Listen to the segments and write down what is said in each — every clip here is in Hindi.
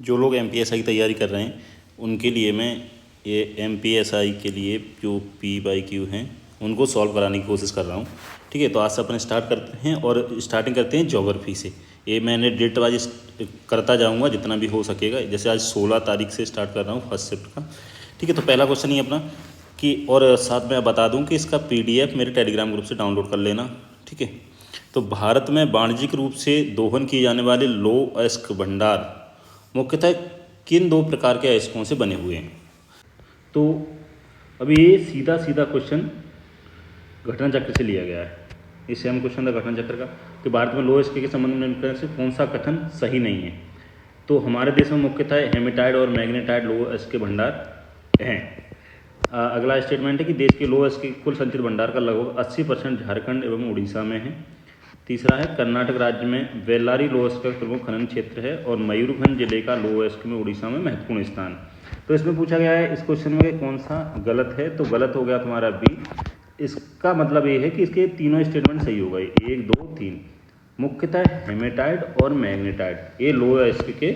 जो लोग MPSI की तैयारी कर रहे हैं उनके लिए मैं ये MPSI के लिए जो PYQ हैं उनको सॉल्व कराने की कोशिश कर रहा हूँ। ठीक है, तो आज से अपन स्टार्ट करते हैं और स्टार्टिंग करते हैं ज्योग्राफी से। ये मैंने डेट वाइज करता जाऊँगा जितना भी हो सकेगा। जैसे आज 16 तारीख से स्टार्ट कर रहा हूँ फर्स्ट शिफ्ट का। ठीक है, तो पहला क्वेश्चन ही अपना कि, और साथ में बता दूं कि इसका PDF मेरे टेलीग्राम ग्रुप से डाउनलोड कर लेना। ठीक है, तो भारत में वाणिज्यिक रूप से दोहन किए जाने वाले लौह अयस्क भंडार मुख्यतः किन दो प्रकार के अयस्कों से बने हुए हैं। तो अभी ये सीधा सीधा क्वेश्चन घटना चक्र से लिया गया है। ये सेम क्वेश्चन था घटना चक्र का कि भारत में लौह अयस्क के संबंध में निम्नलिखित से कौन सा कथन सही नहीं है। तो हमारे देश में मुख्यतः हेमेटाइट और मैग्नेटाइट लौह अयस्क के भंडार हैं। अगला स्टेटमेंट है कि देश के लौह अयस्क के कुल संचित भंडार का लगभग 80% झारखंड एवं उड़ीसा में है। तीसरा है कर्नाटक राज्य में बेल्लारी लौह अयस्क का प्रमुख खनन क्षेत्र है और मयूरभंज जिले का लौह अयस्क में उड़ीसा में महत्वपूर्ण स्थान। तो इसमें पूछा गया है इस क्वेश्चन में कौन सा गलत है, तो गलत हो गया तुम्हारा बी। इसका मतलब ये है कि इसके तीनों स्टेटमेंट सही हो गए, 1 2 3। मुख्यतः हेमेटाइट और मैग्नेटाइट ये लौह अयस्क के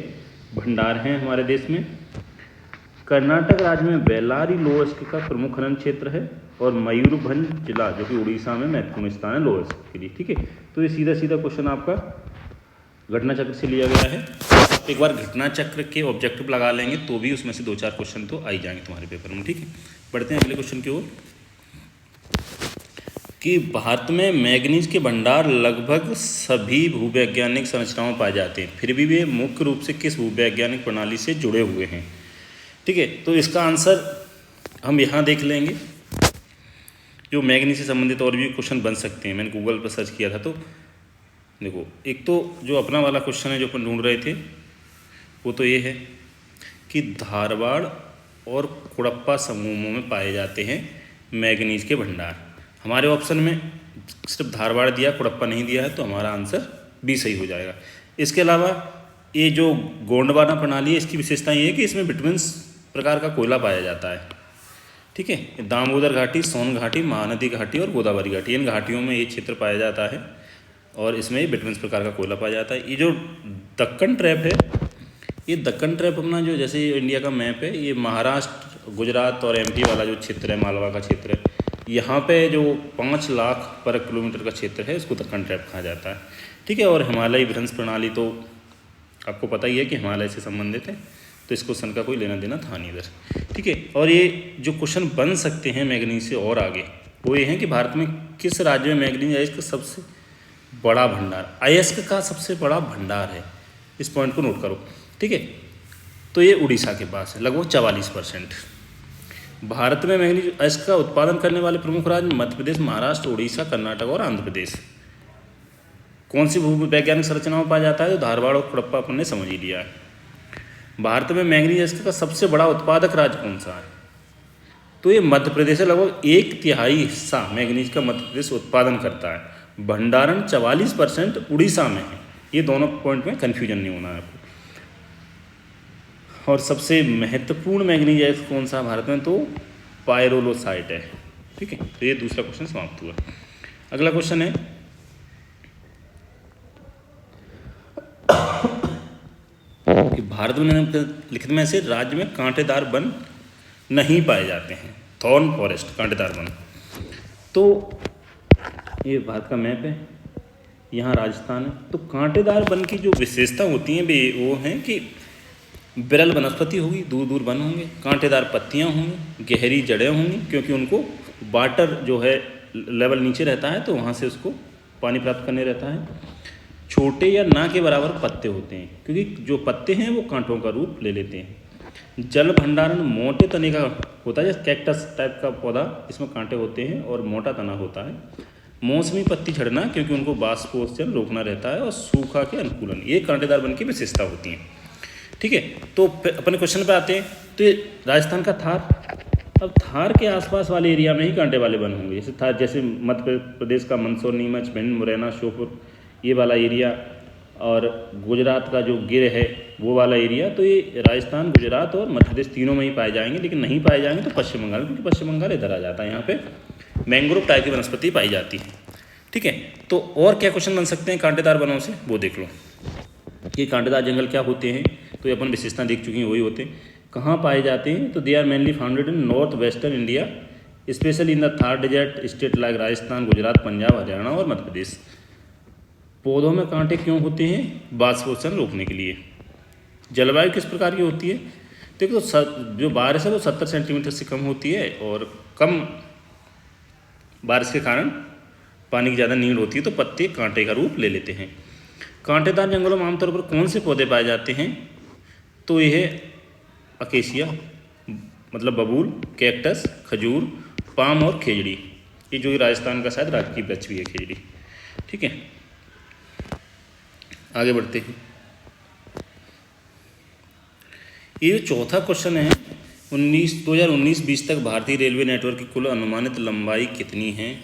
भंडार हैं हमारे देश में। कर्नाटक राज्य में बेल्लारी लौह अयस्क का प्रमुख खनन क्षेत्र है और मयूरभंज जिला जो कि उड़ीसा में महत्वपूर्ण स्थान है लौह अयस्क के लिए। ठीक है, तो ये सीधा सीधा क्वेश्चन आपका घटना चक्र से लिया गया है। एक बार घटना चक्र के ऑब्जेक्टिव लगा लेंगे तो भी उसमें से 2-4 क्वेश्चन तो आ ही जाएंगे तुम्हारे पेपर में। ठीक है, बढ़ते हैं अगले क्वेश्चन की ओर कि भारत में मैग्नीज के भंडार लगभग सभी भूवैज्ञानिक संरचनाओं में पाए जाते हैं, फिर भी वे मुख्य रूप से किस भूवैज्ञानिक प्रणाली से जुड़े हुए हैं। ठीक है, तो इसका आंसर हम यहाँ देख लेंगे। जो मैग्नीज से संबंधित और भी क्वेश्चन बन सकते हैं, मैंने गूगल पर सर्च किया था। तो देखो, एक तो जो अपना वाला क्वेश्चन है जो अपन ढूंढ रहे थे वो तो ये है कि धारवाड़ और कुड़प्पा समूहों में पाए जाते हैं मैग्नीज के भंडार। हमारे ऑप्शन में सिर्फ धारवाड़ दिया, कुड़प्पा नहीं दिया है, तो हमारा आंसर बी सही हो जाएगा। इसके अलावा ये जो गोंडवाना प्रणाली है इसकी विशेषता ये है कि इसमें विटामिन प्रकार का कोयला पाया जाता है। ठीक है, दामोदर घाटी, सोन घाटी, महानदी घाटी और गोदावरी घाटी, इन घाटियों में ये क्षेत्र पाया जाता है और इसमें विटामिन प्रकार का कोयला पाया जाता है। ये जो दक्कन ट्रैप है, ये दक्कन ट्रैप अपना जो जैसे इंडिया का मैप है, ये महाराष्ट्र, गुजरात और MP वाला जो क्षेत्र है, मालवा का क्षेत्र है, यहाँ पे जो 5 लाख पर किलोमीटर का क्षेत्र है इसको दक्कन ट्रैप कहा जाता है। ठीक है, और हिमालयी भ्रंश प्रणाली तो आपको पता ही है कि हिमालय से संबंधित है, तो इस क्वेश्चन का कोई लेना देना था नहीं इधर। ठीक है, और ये जो क्वेश्चन बन सकते हैं मैग्नीज से और आगे वो ये हैं कि भारत में किस राज्य में मैग्नीज अयस्क का सबसे बड़ा भंडार, अयस्क का सबसे बड़ा भंडार है। इस पॉइंट को नोट करो। ठीक है, तो ये उड़ीसा के पास है, लगभग 44%। भारत में मैग्नीज अयस्क का उत्पादन करने वाले प्रमुख राज्य मध्य प्रदेश, महाराष्ट्र, उड़ीसा, कर्नाटक और आंध्र प्रदेश। कौन सी भूवैज्ञानिक संरचनाओं में पाया जाता है, तो धारवाड़ और कुड़प्पा अपन ने समझ ही लिया है। भारत में मैग्नीज अयस्क का सबसे बड़ा उत्पादक राज्य कौन सा है, तो ये मध्य प्रदेश है। लगभग 1/3 हिस्सा मैग्नीज का मध्य प्रदेश उत्पादन करता है। भंडारण 44% उड़ीसा में है। ये दोनों पॉइंट में कन्फ्यूजन नहीं होना है आपको। और सबसे महत्वपूर्ण मैग्नीज अयस्क कौन सा भारत में, तो पायरोलोसाइट है। ठीक है, तो ये दूसरा क्वेश्चन समाप्त हुआ। अगला क्वेश्चन है कि भारत में निम्नलिखित में से राज्य में कांटेदार वन नहीं पाए जाते हैं। थॉर्न फॉरेस्ट, कांटेदार वन। तो ये भारत का मैप है, यहाँ राजस्थान है। तो कांटेदार वन की जो विशेषता होती हैं वो हैं कि विरल वनस्पति होगी, दूर दूर वन होंगे, कांटेदार पत्तियाँ होंगी, गहरी जड़ें होंगी, क्योंकि उनको वाटर जो है लेवल नीचे रहता है तो वहाँ से उसको पानी प्राप्त करने रहता है। छोटे या ना के बराबर पत्ते होते हैं, क्योंकि जो पत्ते हैं वो कांटों का रूप ले लेते हैं। जल भंडारण मोटे तने का होता है, जैसे कैक्टस टाइप का पौधा, इसमें कांटे होते हैं और मोटा तना होता है। मौसमी पत्ती झड़ना, क्योंकि उनको वाष्पोत्सर्जन रोकना रहता है, और सूखा के अनुकूलन, ये कांटेदार वन की विशेषता होती हैं। ठीक है, तो अपने क्वेश्चन पे आते हैं। तो ये राजस्थान का थार, अब थार के आसपास वाले एरिया में ही कांटे वाले वन होंगे। जैसे थार, जैसे मध्य प्रदेश का मंदसौर, नीमच, भिंड, मुरैना, श्योपुर, ये वाला एरिया, और गुजरात का जो गिर है वो वाला एरिया। तो ये राजस्थान, गुजरात और मध्य प्रदेश तीनों में ही पाए जाएंगे। लेकिन नहीं पाए जाएंगे तो पश्चिम बंगाल, क्योंकि पश्चिम बंगाल इधर आ जाता है, यहाँ पे मैंग्रोव टाइप की वनस्पति पाई जाती है। ठीक है, तो और क्या क्वेश्चन बन सकते हैं कांटेदार वनों से, वो देख लो। ये कांटेदार जंगल क्या होते हैं, तो ये अपन विशेषता देख चुके हैं, वही होते हैं। कहाँ पाए जाते हैं, तो they are mainly founded in north western India, specially in the Thar desert state like Rajasthan, Gujarat, Punjab, Haryana और मध्य प्रदेश। पौधों में कांटे क्यों होते हैं, वाष्पोषण रोकने के लिए। जलवायु किस प्रकार की होती है, देखो जो बारिश है वो 70 सेंटीमीटर से कम होती है, और कम बारिश के कारण पानी की ज़्यादा नीड होती है, तो पत्ते कांटे का रूप ले लेते हैं। कांटेदार जंगलों में आमतौर पर कौन से पौधे पाए जाते हैं, तो यह अकेशिया मतलब बबूल, कैक्टस, खजूर, पाम और खेजड़ी। ये जो राजस्थान का शायद राजकीय वृक्ष भी है खेजड़ी। ठीक है, आगे बढ़ते हैं। ये चौथा क्वेश्चन है, 2019-20 तक भारतीय रेलवे नेटवर्क की कुल अनुमानित लंबाई कितनी है।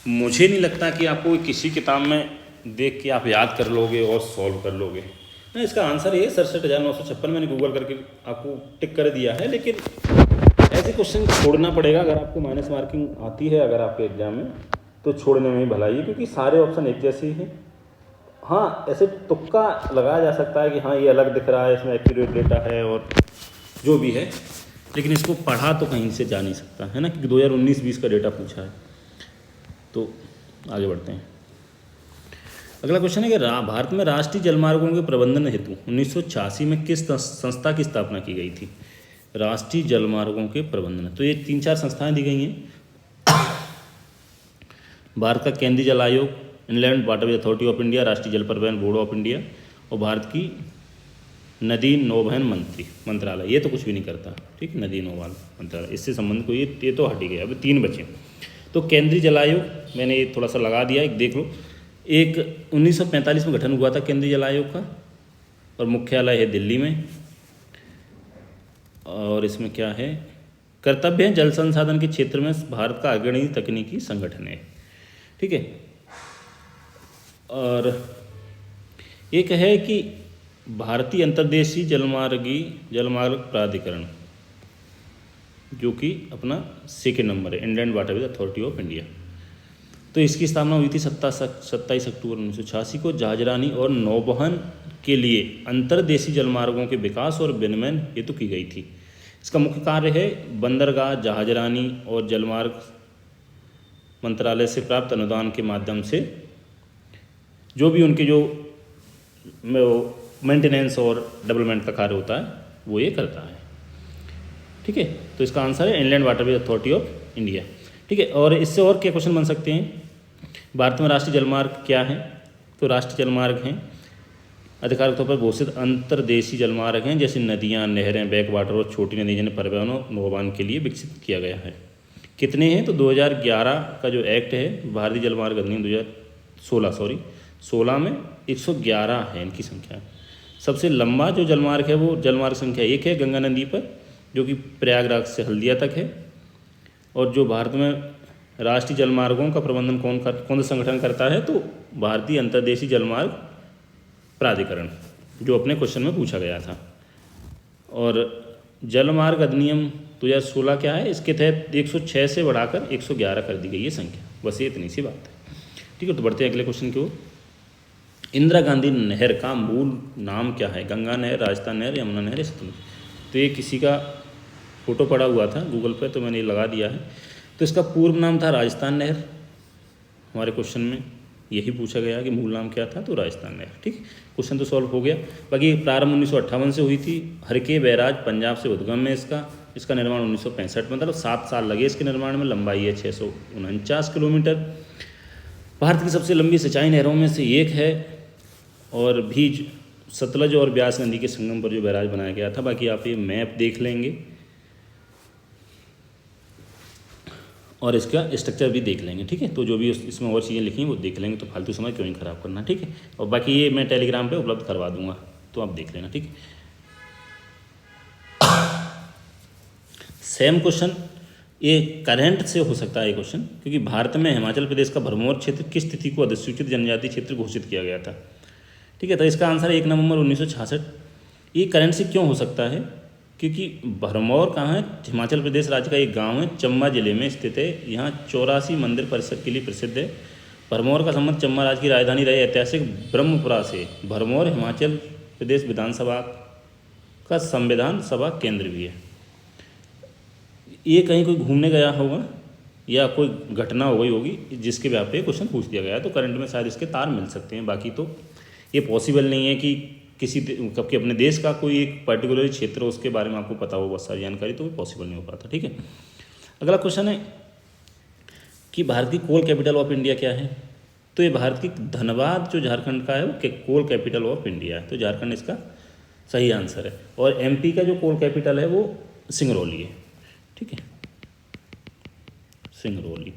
मुझे नहीं लगता कि आपको किसी किताब में देख के आप याद कर लोगे और सॉल्व कर लोगे ना। इसका आंसर ये 67,956 मैंने गूगल करके आपको टिक कर दिया है, लेकिन ऐसे क्वेश्चन छोड़ना पड़ेगा। अगर आपको माइनस मार्किंग आती है अगर आपके एग्जाम में, तो छोड़ने में ही भलाई है, क्योंकि सारे ऑप्शन एक जैसे ही हैं। हाँ, ऐसे तुक्का लगाया जा सकता है कि हाँ ये अलग दिख रहा है, इसमें एक्यूरेट डेटा है और जो भी है, लेकिन इसको पढ़ा तो कहीं से जा नहीं सकता है ना, क्योंकि 2019-20 का डेटा पूछा है। तो आगे बढ़ते हैं। अगला क्वेश्चन है कि भारत में राष्ट्रीय जलमार्गों के प्रबंधन हेतु 1986 में किस संस्था की स्थापना की गई थी। राष्ट्रीय जलमार्गों के प्रबंधन, तो ये 3-4 संस्थाएं दी गई हैं। भारत का केंद्रीय जल आयोग, inland waterway authority of India, राष्ट्रीय जल परिवहन बोर्ड ऑफ इंडिया, और भारत की नदी नौवहन मंत्रालय। ये तो कुछ भी नहीं करता, ठीक है, नदी नौवहन मंत्रालय, इससे संबंधित कोई ये तो हट ही गया। अब 3 बचे। तो केंद्रीय जल आयोग मैंने ये थोड़ा सा लगा दिया, एक देख लो। एक 1945 में गठन हुआ था केंद्रीय जल आयोग का, और मुख्यालय है दिल्ली में। और इसमें क्या है, कर्तव्य है जल संसाधन के क्षेत्र में भारत का अग्रणी तकनीकी संगठन है। ठीक है, और एक है कि भारतीय अंतर्देशीय जलमार्ग प्राधिकरण, जो कि अपना सेकेंड नंबर है, Indian waterway authority of India. तो इसकी स्थापना हुई थी 27 अक्टूबर 1986 को जहाजरानी और नौवहन के लिए अंतर्देशीय जलमार्गों के विकास और विनियमन हेतु की गई थी। इसका मुख्य कार्य है बंदरगाह, जहाजरानी और जलमार्ग मंत्रालय से प्राप्त अनुदान के माध्यम से जो भी उनके जो मेंटेनेंस और डेवलपमेंट का कार्य होता है वो ये करता है। ठीक है, तो इसका आंसर है inland waterway authority of India. ठीक है, और इससे और क्या क्वेश्चन बन सकते हैं, भारत में राष्ट्रीय जलमार्ग क्या है, तो राष्ट्रीय जलमार्ग हैं आधिकारिक तौर पर घोषित अंतर्देशीय जलमार्ग हैं, जैसे नदियाँ, नहरें, बैक वाटर और छोटी नदी जिन्हें परिवहन और नौवहन के लिए विकसित किया गया है। कितने हैं, तो 2011 का जो एक्ट है भारतीय जलमार्ग अधिनियम 2016 में 111 है इनकी संख्या। सबसे लंबा जो जलमार्ग है वो जलमार्ग संख्या 1 है, गंगा नदी पर, जो कि प्रयागराज से हल्दिया तक है। और जो भारत में राष्ट्रीय जलमार्गों का प्रबंधन कौन सा संगठन करता है, तो भारतीय अंतर्देशीय जलमार्ग प्राधिकरण, जो अपने क्वेश्चन में पूछा गया था। और जलमार्ग अधिनियम 2016 क्या है, इसके तहत 106 से बढ़ाकर 111 कर दी गई है संख्या। बस ये इतनी सी बात है। ठीक है, तो बढ़ते हैं अगले क्वेश्चन की ओर। इंदिरा गांधी नहर का मूल नाम क्या है, गंगा नहर, राजस्थान नहर, यमुना नहर, सतलुज। तो ये किसी का फोटो पड़ा हुआ था गूगल पे, तो मैंने ये लगा दिया है। तो इसका पूर्व नाम था राजस्थान नहर। हमारे क्वेश्चन में यही पूछा गया कि मूल नाम क्या था, तो राजस्थान नहर। ठीक, क्वेश्चन तो सॉल्व हो गया। बाकी प्रारंभ 1958 से हुई थी। हरके बैराज पंजाब से उद्गम में इसका निर्माण 1965 में, मतलब 7 साल लगे इसके निर्माण में। लंबाई है 649 किलोमीटर। भारत की सबसे लंबी सिंचाई नहरों में से एक है, और भी सतलज और ब्यास नदी के संगम पर जो बैराज बनाया गया था। बाकी आप ये मैप देख लेंगे और इसका स्ट्रक्चर भी देख लेंगे। ठीक है, तो जो भी इसमें और चीज़ें लिखी हैं वो देख लेंगे, तो फालतू समय क्यों ही ख़राब करना। ठीक है, और बाकी ये मैं टेलीग्राम पे उपलब्ध करवा दूंगा, तो आप देख लेना। ठीक है, सेम क्वेश्चन ये करंट से हो सकता है ये क्वेश्चन, क्योंकि भारत में हिमाचल प्रदेश का भरमौर क्षेत्र किस तिथि को अधिसूचित जनजातीय क्षेत्र घोषित किया गया था। ठीक है, तो इसका आंसर 1 नवंबर 1966। ये करंट से क्यों हो सकता है, क्योंकि भरमौर कहाँ है, हिमाचल प्रदेश राज्य का एक गांव है, चंबा जिले में स्थित है। यहाँ 84 मंदिर परिसर के लिए प्रसिद्ध है। भरमौर का संबंध चंबा राज्य की राजधानी रहे ऐतिहासिक ब्रह्मपुरा से। भरमौर हिमाचल प्रदेश विधानसभा का संविधान सभा केंद्र भी है। ये कहीं कोई घूमने गया होगा या कोई घटना हो गई होगी जिसके ब्याह पे क्वेश्चन पूछ दिया गया है, तो करंट में शायद इसके तार मिल सकते हैं। बाकी तो ये पॉसिबल नहीं है कि किसी कब अपने देश का कोई एक पर्टिकुलर क्षेत्र उसके बारे में आपको पता हो बहुत सारी जानकारी, तो वो पॉसिबल नहीं हो पाता। ठीक है, अगला क्वेश्चन है कि भारत की कोल कैपिटल ऑफ इंडिया क्या है? तो ये भारत की धनबाद जो झारखंड का है वो कोल कैपिटल ऑफ इंडिया है, तो झारखंड इसका सही आंसर है। और एमपी का जो कोल कैपिटल है वो सिंगरौली है। ठीक है, सिंगरौली।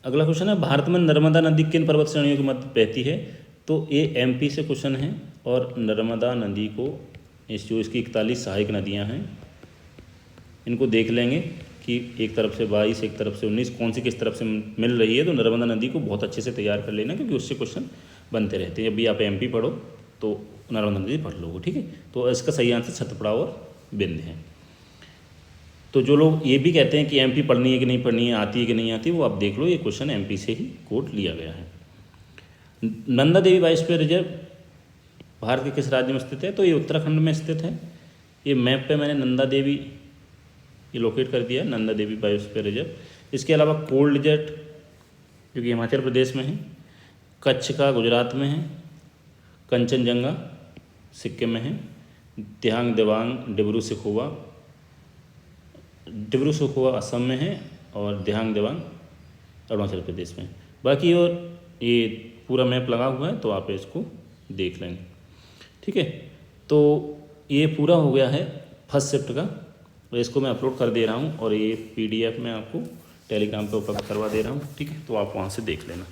अगला क्वेश्चन है भारत में नर्मदा नदी किन पर्वत श्रेणियों के मध्य बहती है? तो ये एमपी से क्वेश्चन है और नर्मदा नदी को इस जो इसकी 41 सहायक नदियां हैं इनको देख लेंगे कि एक तरफ से 22 एक तरफ से 19 कौन सी किस तरफ से मिल रही है। तो नर्मदा नदी को बहुत अच्छे से तैयार कर लेना क्योंकि उससे क्वेश्चन बनते रहते हैं। अभी आप एमपी पढ़ो तो नर्मदा नदी पढ़ लोगे। ठीक है, तो इसका सही आंसर छतरपुड़ा और बिंद है। तो जो लोग ये भी कहते हैं कि एमपी पढ़नी है कि नहीं पढ़नी है, आती है कि नहीं आती, वो आप देख लो, ये क्वेश्चन एमपी से ही कोट लिया गया है। नंदा देवी बायोस्फीयर रिजर्व भारत के किस राज्य में स्थित है? तो ये उत्तराखंड में स्थित है। ये मैप पे मैंने नंदा देवी ये लोकेट कर दिया, नंदा देवी बायोस्फीयर रिजर्व। इसके अलावा कोल्ड डेजर्ट जो कि हिमाचल प्रदेश में है, कच्छ का गुजरात में है, कंचनजंगा सिक्किम में है, दिहांग दिबांग डिब्रू सखोवा असम में है और दिहांग दिबांग अरुणाचल प्रदेश में। बाकी और ये पूरा मैप लगा हुआ है तो आप इसको देख लेंगे। ठीक है, तो ये पूरा हो गया है फर्स्ट शिफ्ट का, तो इसको मैं अपलोड कर दे रहा हूँ और ये पीडीएफ में आपको टेलीग्राम पे उपलब्ध करवा दे रहा हूँ। ठीक है, तो आप वहाँ से देख लेना।